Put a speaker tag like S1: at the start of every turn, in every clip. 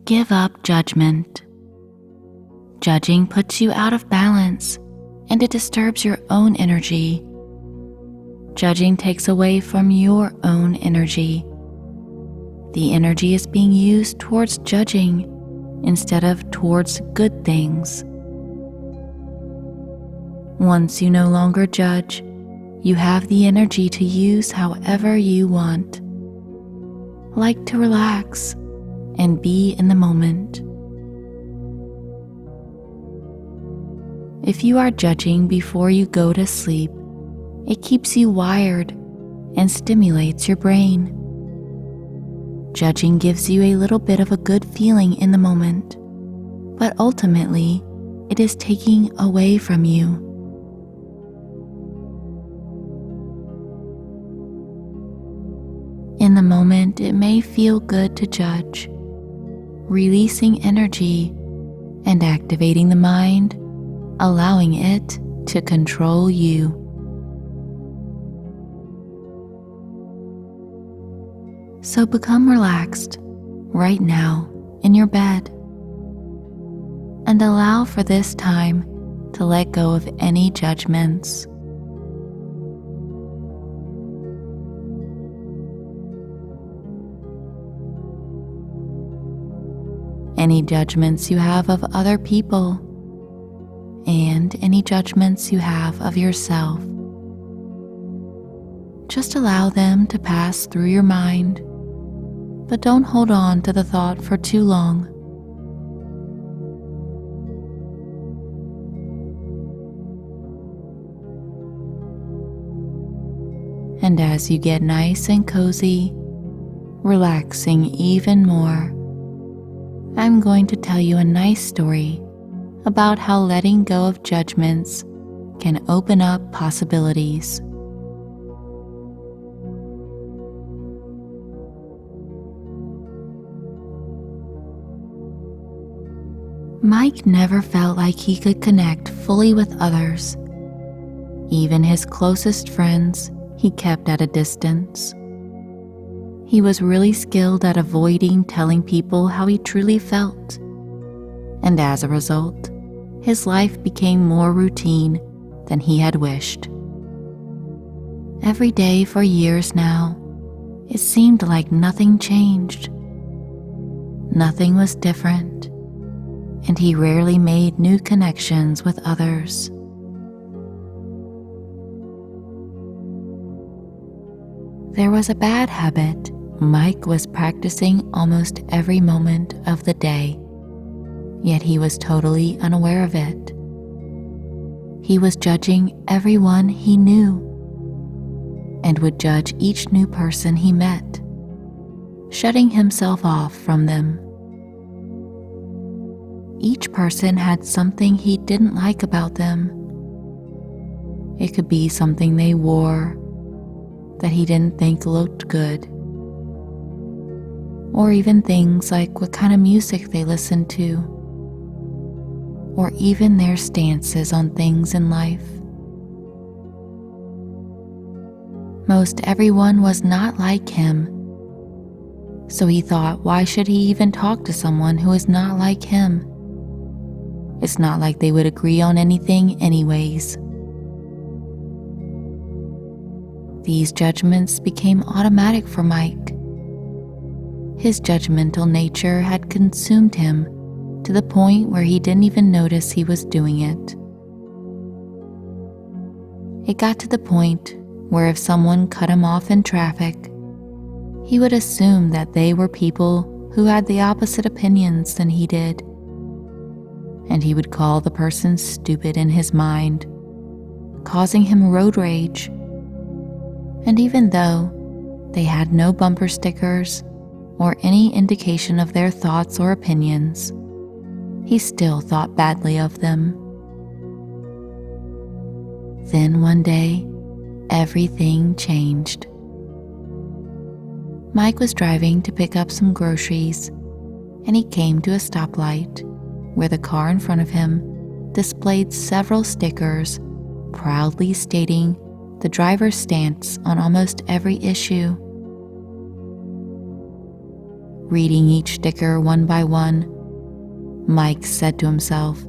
S1: Give up judgment. Judging puts you out of balance and it disturbs your own energy. Judging takes away from your own energy. The energy is being used towards judging instead of towards good things. Once you no longer judge, you have the energy to use however you want. Like to relax and be in the moment. If you are judging before you go to sleep, it keeps you wired and stimulates your brain. Judging gives you a little bit of a good feeling in the moment, but ultimately, it is taking away from you. In the moment, it may feel good to judge, releasing energy and activating the mind, allowing it to control you. So become relaxed right now in your bed and allow for this time to let go of any judgments. Any judgments you have of other people and any judgments you have of yourself. Just allow them to pass through your mind, but don't hold on to the thought for too long. And as you get nice and cozy, relaxing even more, I'm going to tell you a nice story about how letting go of judgments can open up possibilities. Mike never felt like he could connect fully with others. Even his closest friends he kept at a distance. He was really skilled at avoiding telling people how he truly felt, and as a result, his life became more routine than he had wished. Every day for years now, it seemed like nothing changed. Nothing was different, and he rarely made new connections with others. There was a bad habit Mike was practicing almost every moment of the day, yet he was totally unaware of it. He was judging everyone he knew and would judge each new person he met, shutting himself off from them. Each person had something he didn't like about them. It could be something they wore that he didn't think looked good, or even things like what kind of music they listened to, or even their stances on things in life. Most everyone was not like him, so he thought, why should he even talk to someone who is not like him? It's not like they would agree on anything anyways. These judgments became automatic for Mike. His judgmental nature had consumed him to the point where he didn't even notice he was doing it. It got to the point where if someone cut him off in traffic, he would assume that they were people who had the opposite opinions than he did, and he would call the person stupid in his mind, causing him road rage. And even though they had no bumper stickers or any indication of their thoughts or opinions, he still thought badly of them. Then one day, everything changed. Mike was driving to pick up some groceries, and he came to a stoplight where the car in front of him displayed several stickers proudly stating the driver's stance on almost every issue. Reading each sticker one by one, Mike said to himself,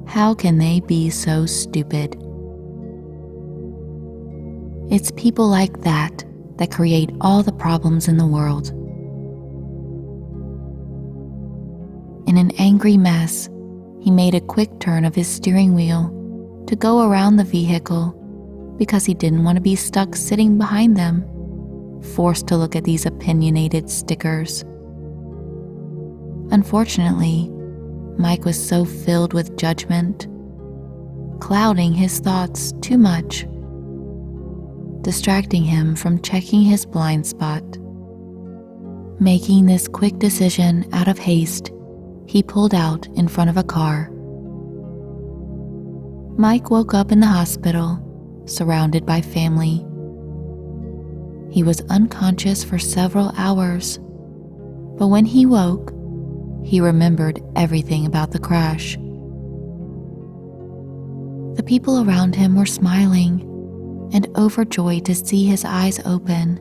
S1: "How can they be so stupid?" It's people like that create all the problems in the world. In an angry mess, he made a quick turn of his steering wheel to go around the vehicle because he didn't want to be stuck sitting behind them, forced to look at these opinionated stickers. Unfortunately, Mike was so filled with judgment, clouding his thoughts too much, distracting him from checking his blind spot. Making this quick decision out of haste, he pulled out in front of a car. Mike woke up in the hospital, surrounded by family. He was unconscious for several hours, but when he woke, he remembered everything about the crash. The people around him were smiling and overjoyed to see his eyes open.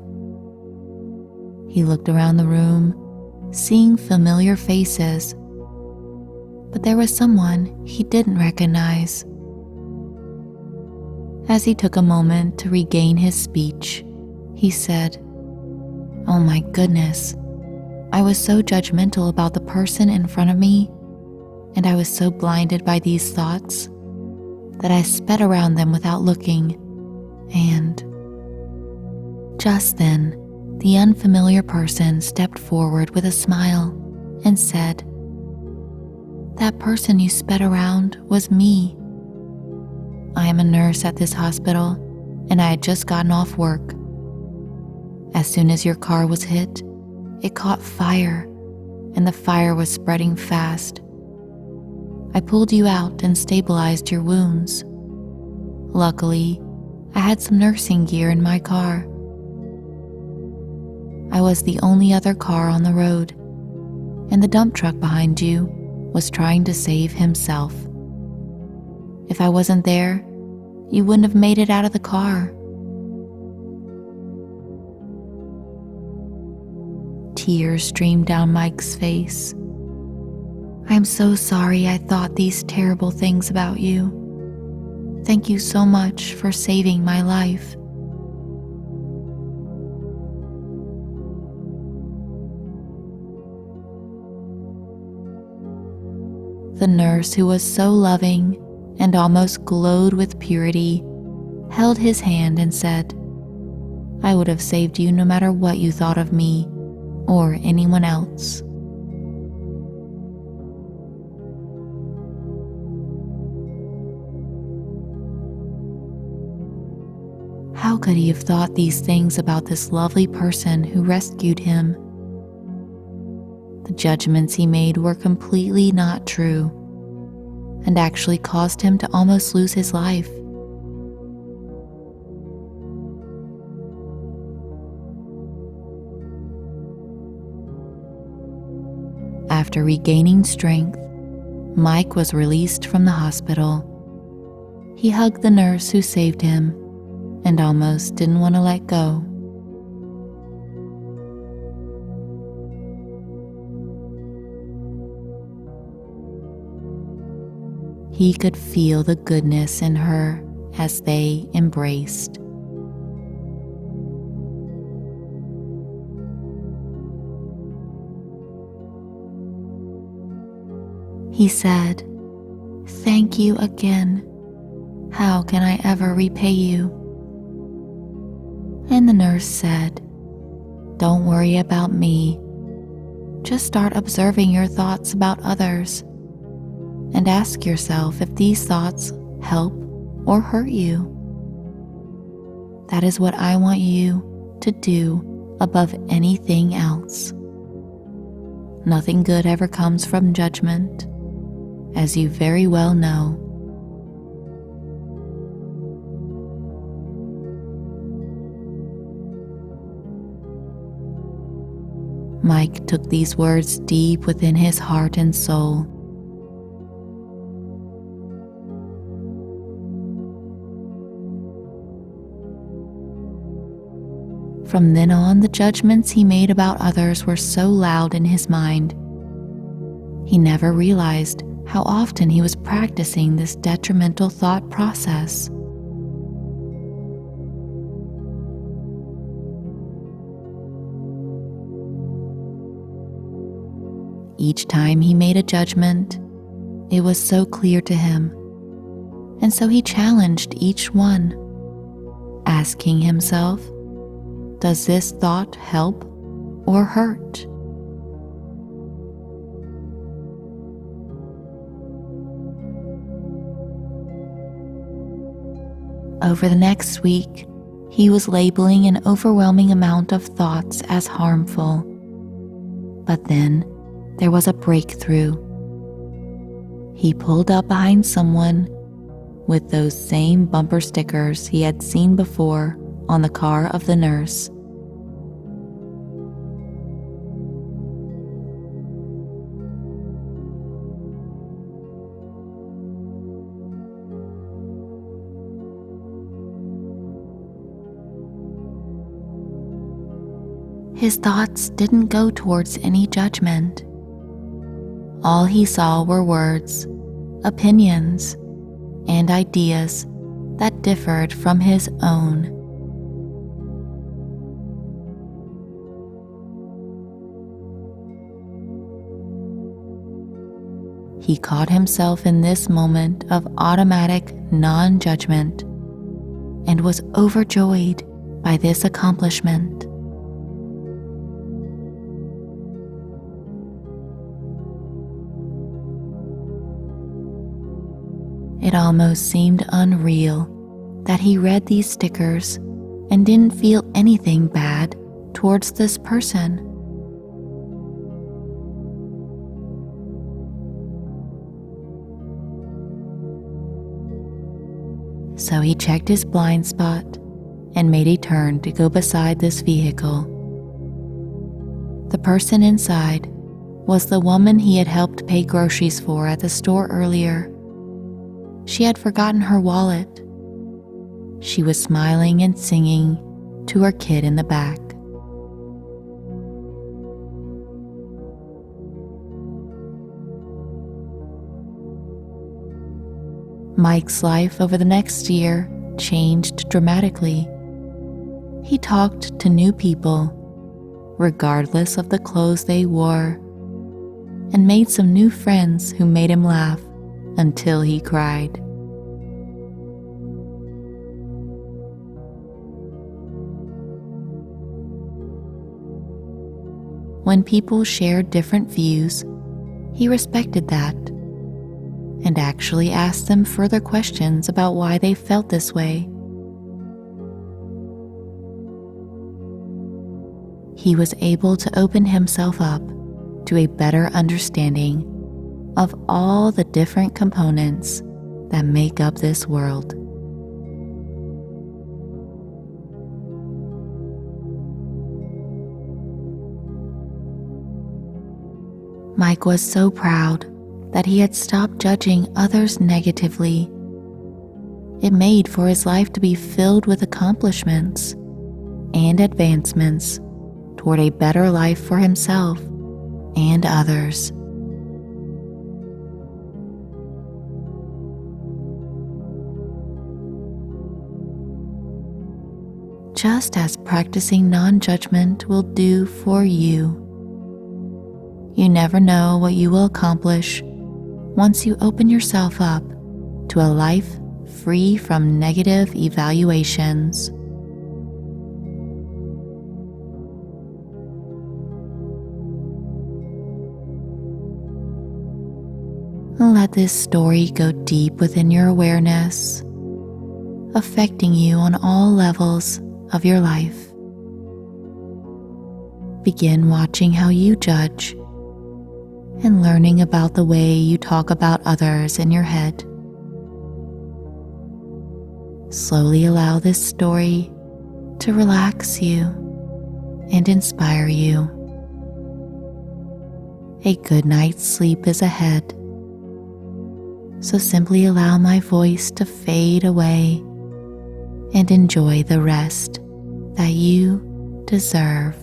S1: He looked around the room, seeing familiar faces, but there was someone he didn't recognize. As he took a moment to regain his speech, he said, "Oh my goodness, I was so judgmental about the person in front of me, and I was so blinded by these thoughts that I sped around them without looking, and..." Just then, the unfamiliar person stepped forward with a smile and said, "That person you sped around was me. I am a nurse at this hospital, and I had just gotten off work. As soon as your car was hit, it caught fire, and the fire was spreading fast. I pulled you out and stabilized your wounds. Luckily, I had some nursing gear in my car. I was the only other car on the road, and the dump truck behind you was trying to save himself. If I wasn't there, you wouldn't have made it out of the car." Tears streamed down Mike's face. "I'm so sorry I thought these terrible things about you. Thank you so much for saving my life." The nurse, who was so loving and almost glowed with purity, held his hand and said, "I would have saved you no matter what you thought of me or anyone else." How could he have thought these things about this lovely person who rescued him? The judgments he made were completely not true, and actually caused him to almost lose his life. After regaining strength, Mike was released from the hospital. He hugged the nurse who saved him and almost didn't want to let go. He could feel the goodness in her as they embraced. He said, "Thank you again. How can I ever repay you?" And the nurse said, "Don't worry about me. Just start observing your thoughts about others and ask yourself if these thoughts help or hurt you. That is what I want you to do above anything else. Nothing good ever comes from judgment, as you very well know." Mike took these words deep within his heart and soul. From then on, the judgments he made about others were so loud in his mind, he never realized how often he was practicing this detrimental thought process. Each time he made a judgment, it was so clear to him, and so he challenged each one, asking himself, does this thought help or hurt? Over the next week, he was labeling an overwhelming amount of thoughts as harmful. But then there was a breakthrough. He pulled up behind someone with those same bumper stickers he had seen before on the car of the nurse. His thoughts didn't go towards any judgment. All he saw were words, opinions, and ideas that differed from his own. He caught himself in this moment of automatic non-judgment and was overjoyed by this accomplishment. It almost seemed unreal that he read these stickers and didn't feel anything bad towards this person. So he checked his blind spot and made a turn to go beside this vehicle. The person inside was the woman he had helped pay groceries for at the store earlier. She had forgotten her wallet. She was smiling and singing to her kid in the back. Mike's life over the next year changed dramatically. He talked to new people, regardless of the clothes they wore, and made some new friends who made him laugh until he cried. When people shared different views, he respected that and actually asked them further questions about why they felt this way. He was able to open himself up to a better understanding of all the different components that make up this world. Mike was so proud that he had stopped judging others negatively. It made for his life to be filled with accomplishments and advancements toward a better life for himself and others. Just as practicing non-judgment will do for you. You never know what you will accomplish once you open yourself up to a life free from negative evaluations. Let this story go deep within your awareness, affecting you on all levels of your life. Begin watching how you judge and learning about the way you talk about others in your head. Slowly allow this story to relax you and inspire you. A good night's sleep is ahead, so simply allow my voice to fade away and enjoy the rest that you deserve.